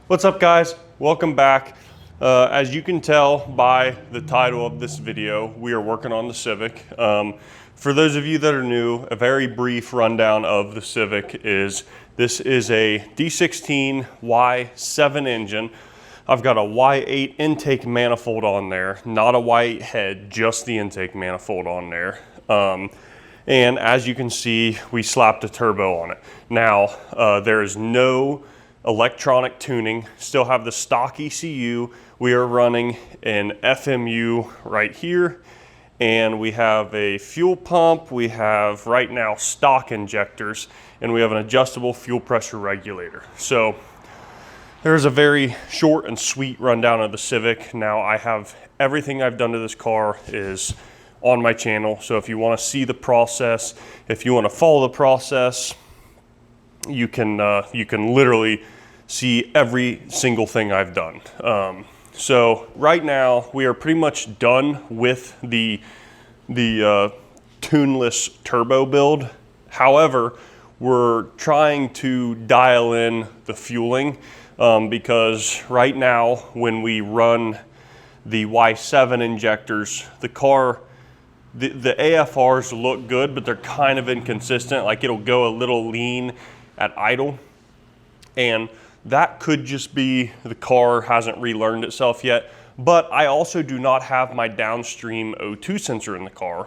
What's up, guys? Welcome back. As you can tell by the title of this video, we are working on the Civic. For those of you that are new, a very brief rundown of the Civic is this is a D16 Y7 engine. I've got a Y8 intake manifold on there, not a Y8 head, just the intake manifold on there. And as you can see, we slapped a turbo on it. Now, there is no electronic tuning, still have the stock ECU. We are running an FMU right here, and we have a fuel pump. We have right now stock injectors, and we have an adjustable fuel pressure regulator. So there's a very short and sweet rundown of the Civic. Now I have everything I've done to this car is on my channel. So if you want to see the process, if you want to follow the process, you can literally see every single thing I've done. So right now we are pretty much done with the tuneless turbo build. However, we're trying to dial in the fueling because right now when we run the Y7 injectors, the car, the AFRs look good, but they're kind of inconsistent. Like it'll go a little lean at idle, and that could just be the car hasn't relearned itself yet. But I also do not have my downstream O2 sensor in the car.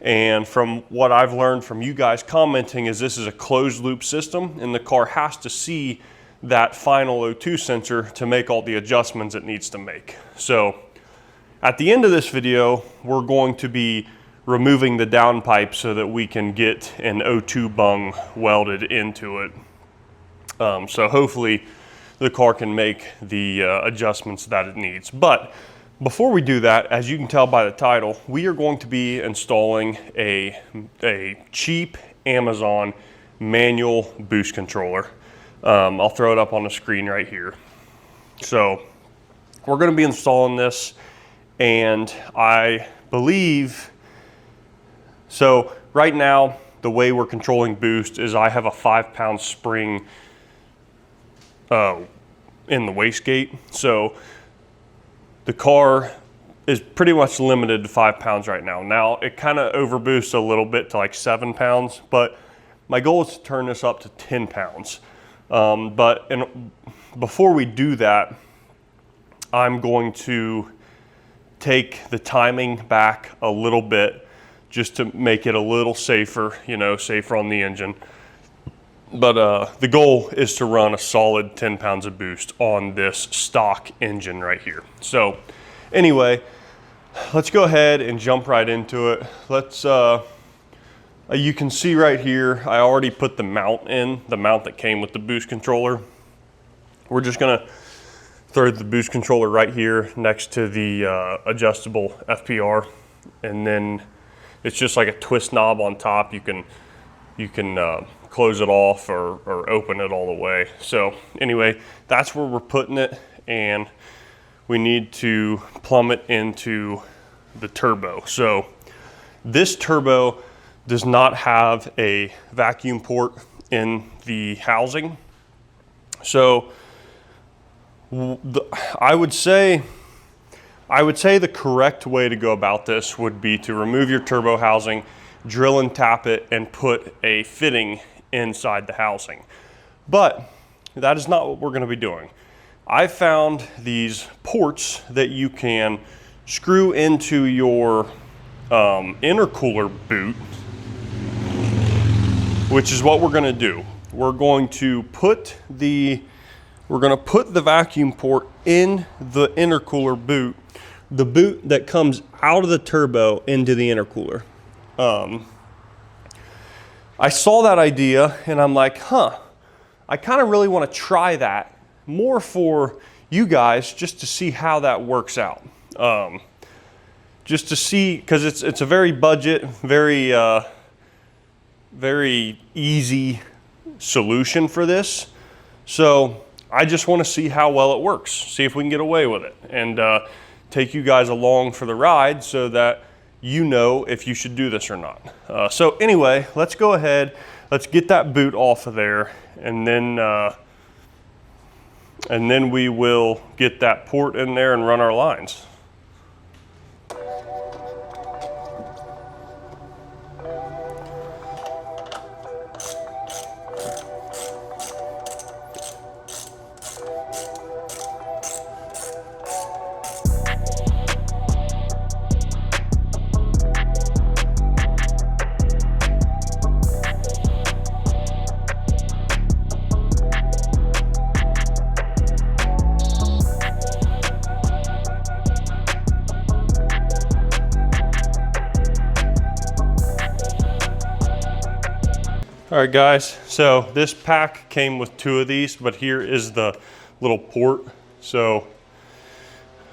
And from what I've learned from you guys commenting is this is a closed loop system, and the car has to see that final O2 sensor to make all the adjustments it needs to make. So at the end of this video, we're going to be removing the downpipe so that we can get an O2 bung welded into it. So hopefully the car can make the adjustments that it needs. But before we do that, as you can tell by the title, we are going to be installing a cheap Amazon manual boost controller. I'll throw it up on the screen right here. So we're going to be installing this, and I believe, so right now the way we're controlling boost is I have a 5-pound spring in the wastegate. So the car is pretty much limited to 5 pounds right now. Now it kind of overboosts a little bit to like 7 pounds, but my goal is to turn this up to 10 pounds. Before we do that, I'm going to take the timing back a little bit just to make it a little safer, safer on the engine. But the goal is to run a solid 10 pounds of boost on this stock engine right here. So anyway, let's go ahead and jump right into it. You can see right here, I already put the mount in, the mount that came with the boost controller. We're just gonna throw the boost controller right here next to the adjustable FPR. And then it's just like a twist knob on top. You can close it off or open it all the way. So anyway, that's where we're putting it, and we need to plumb it into the turbo. So this turbo does not have a vacuum port in the housing. So I would say the correct way to go about this would be to remove your turbo housing, drill and tap it, and put a fitting inside the housing. But that is not what we're going to be doing. I found these ports that you can screw into your intercooler boot, which is what we're going to do. We're going to put the vacuum port in the intercooler boot, the boot that comes out of the turbo into the intercooler. I saw that idea and I'm like, I kind of really want to try that more for you guys, just to see how that works out. Just to see, because it's a very budget, very easy solution for this. So I just want to see how well it works, see if we can get away with it, and take you guys along for the ride so that you know if you should do this or not. So anyway, let's go ahead, let's get that boot off of there, and then and then we will get that port in there and run our lines. All right guys, so this pack came with 2 of these, but here is the little port. So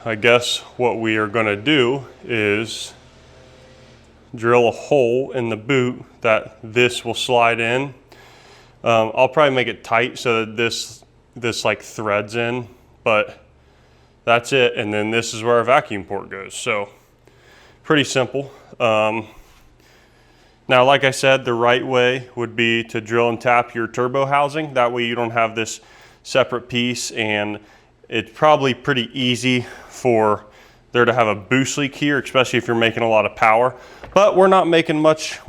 I guess what we are gonna do is drill a hole in the boot that this will slide in. I'll probably make it tight so that this like threads in, but that's it. And then this is where our vacuum port goes. So pretty simple. Now, like I said, the right way would be to drill and tap your turbo housing. That way you don't have this separate piece, and it's probably pretty easy for there to have a boost leak here, especially if you're making a lot of power. But we're not making much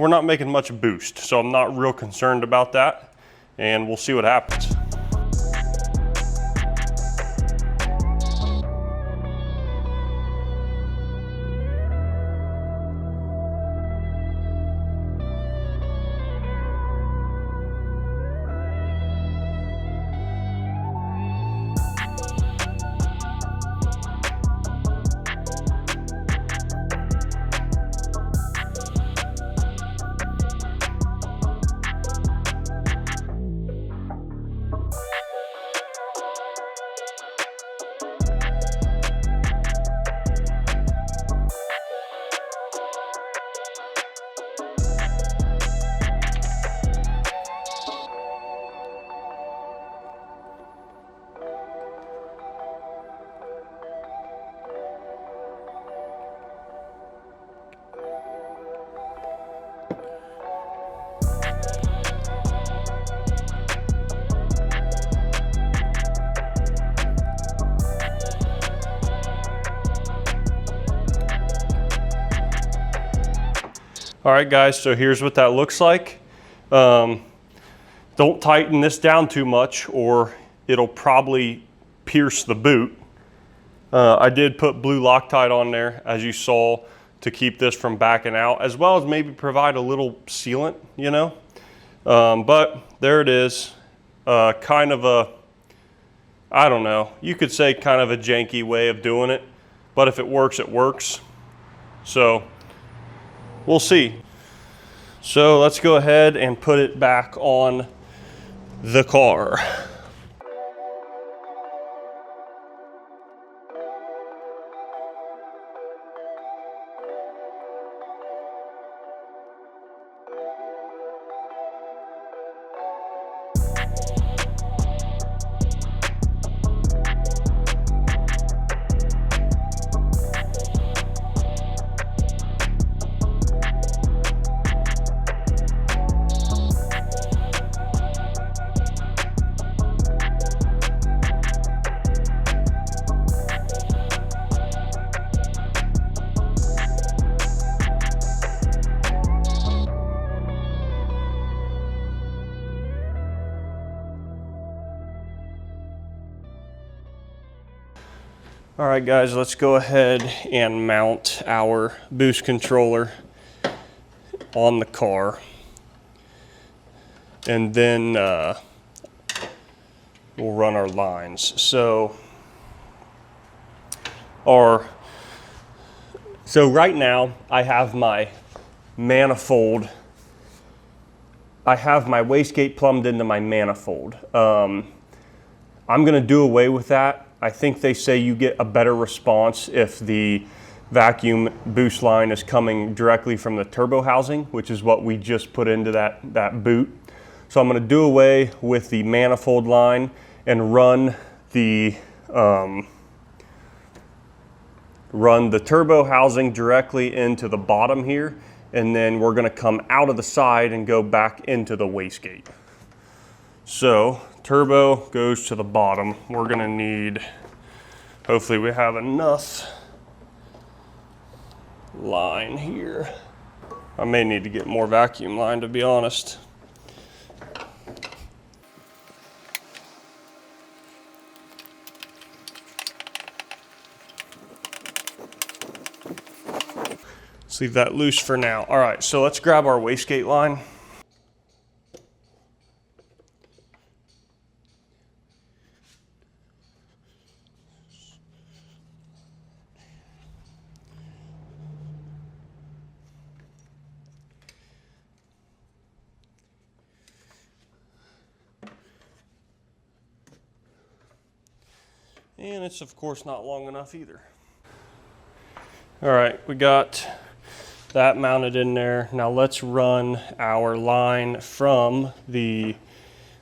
boost, so I'm not real concerned about that, and we'll see what happens. All right guys, so here's what that looks like. Don't tighten this down too much or it'll probably pierce the boot. I did put blue Loctite on there, as you saw, to keep this from backing out, as well as maybe provide a little sealant, you know. But there it is, kind of a, I don't know, you could say kind of a janky way of doing it, but if it works, it works. So we'll see. So let's go ahead and put it back on the car. All right guys, let's go ahead and mount our boost controller on the car. And then we'll run our lines. So right now I have my manifold. I have my wastegate plumbed into my manifold. I'm gonna do away with that. I think they say you get a better response if the vacuum boost line is coming directly from the turbo housing, which is what we just put into that boot. So I'm going to do away with the manifold line and run the turbo housing directly into the bottom here, and then we're going to come out of the side and go back into the wastegate. So turbo goes to the bottom. We're gonna need, hopefully we have enough line here. I may need to get more vacuum line, to be honest. Let's leave that loose for now. All right, so let's grab our wastegate line. And it's of course not long enough either. All right, we got that mounted in there. Now let's run our line from the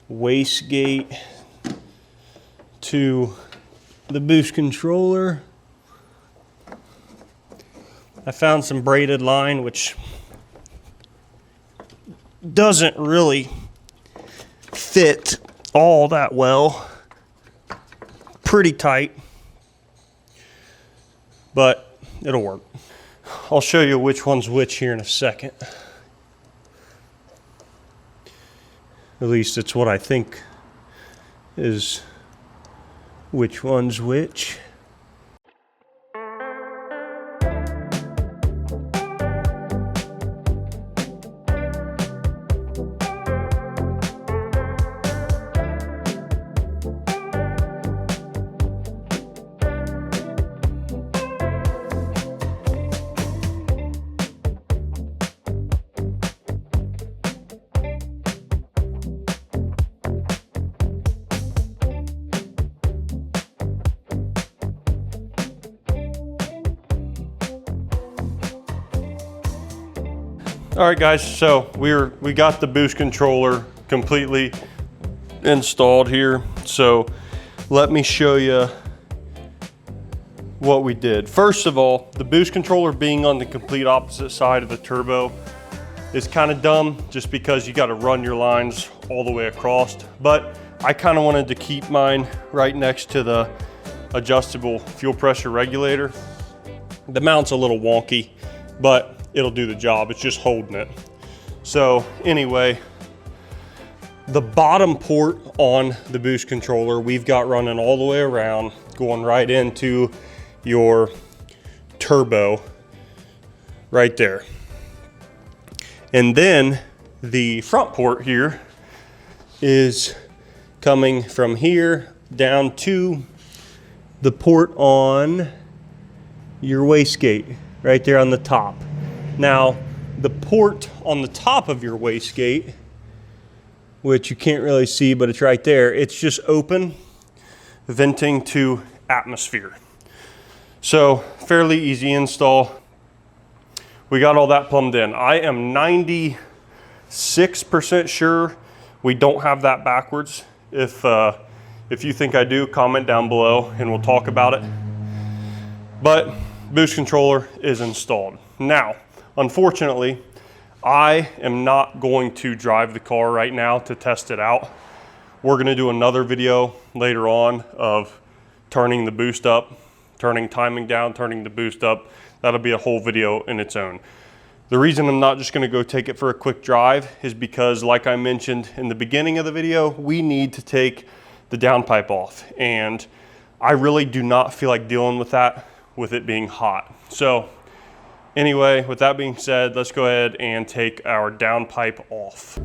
wastegate to the boost controller. I found some braided line which doesn't really fit all that well. Pretty tight, but it'll work. I'll show you which one's which here in a second. At least it's what I think is which one's which. All right guys, so we got the boost controller completely installed here. So let me show you what we did. First of all, the boost controller being on the complete opposite side of the turbo is kind of dumb just because you got to run your lines all the way across. But I kind of wanted to keep mine right next to the adjustable fuel pressure regulator. The mount's a little wonky, but it'll do the job. It's just holding it. So anyway, the bottom port on the boost controller we've got running all the way around, going right into your turbo right there. And then the front port here is coming from here down to the port on your wastegate right there on the top. Now, the port on the top of your wastegate, which you can't really see, but it's right there, it's just open, venting to atmosphere. So, fairly easy install. We got all that plumbed in. I am 96% sure we don't have that backwards. If you think I do, comment down below and we'll talk about it. But boost controller is installed. Now, unfortunately, I am not going to drive the car right now to test it out. We're gonna do another video later on of turning the boost up, turning timing down, turning the boost up. That'll be a whole video in its own. The reason I'm not just gonna go take it for a quick drive is because, like I mentioned in the beginning of the video, we need to take the downpipe off. And I really do not feel like dealing with that with it being hot. So anyway, with that being said, let's go ahead and take our downpipe off.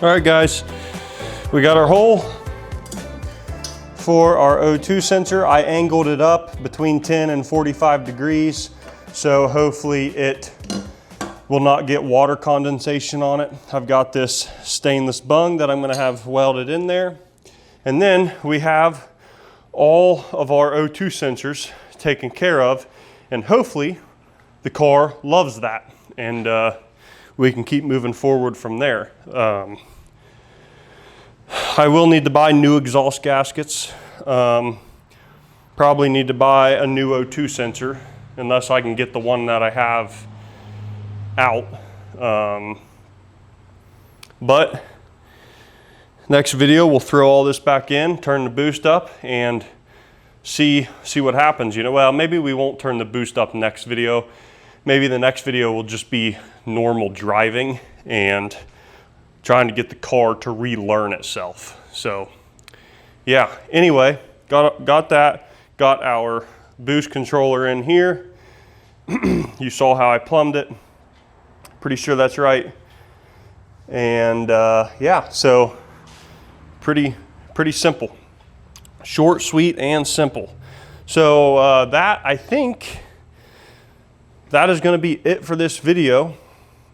All right, guys, we got our hole for our O2 sensor. I angled it up between 10 and 45 degrees, so hopefully it will not get water condensation on it. I've got this stainless bung that I'm gonna have welded in there. And then we have all of our O2 sensors taken care of, and hopefully the car loves that, and we can keep moving forward from there. I will need to buy new exhaust gaskets. Probably need to buy a new O2 sensor, unless I can get the one that I have out. But next video, we'll throw all this back in, turn the boost up, and see what happens. You know, well, maybe we won't turn the boost up next video. Maybe the next video will just be normal driving and trying to get the car to relearn itself. So yeah, anyway, got that, got our boost controller in here. You saw how I plumbed it. Pretty sure that's right. And yeah, so pretty simple. Short, sweet, and simple. So I think that is gonna be it for this video.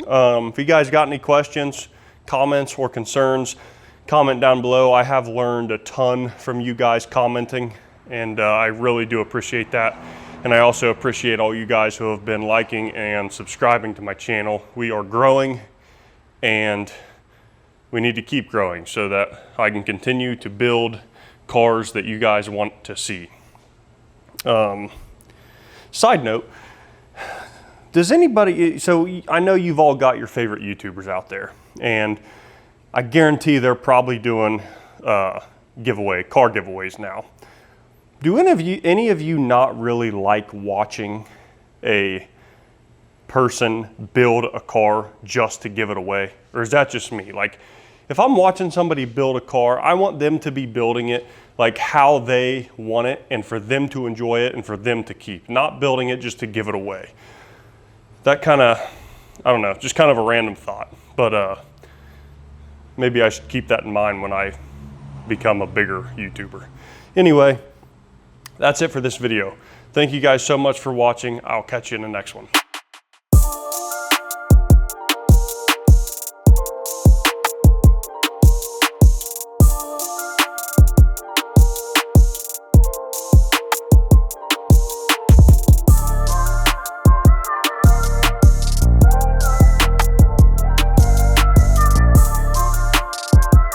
If you guys got any questions, comments, or concerns, comment down below. I have learned a ton from you guys commenting, and I really do appreciate that. And I also appreciate all you guys who have been liking and subscribing to my channel. We are growing, and we need to keep growing so that I can continue to build cars that you guys want to see. Side note, does anybody, so I know you've all got your favorite YouTubers out there, and I guarantee they're probably doing car giveaways now. Do any of you not really like watching a person build a car just to give it away? Or is that just me? Like, if I'm watching somebody build a car, I want them to be building it like how they want it, and for them to enjoy it and for them to keep, not building it just to give it away. That kind of, I don't know, just kind of a random thought, but maybe I should keep that in mind when I become a bigger YouTuber. Anyway, that's it for this video. Thank you guys so much for watching. I'll catch you in the next one.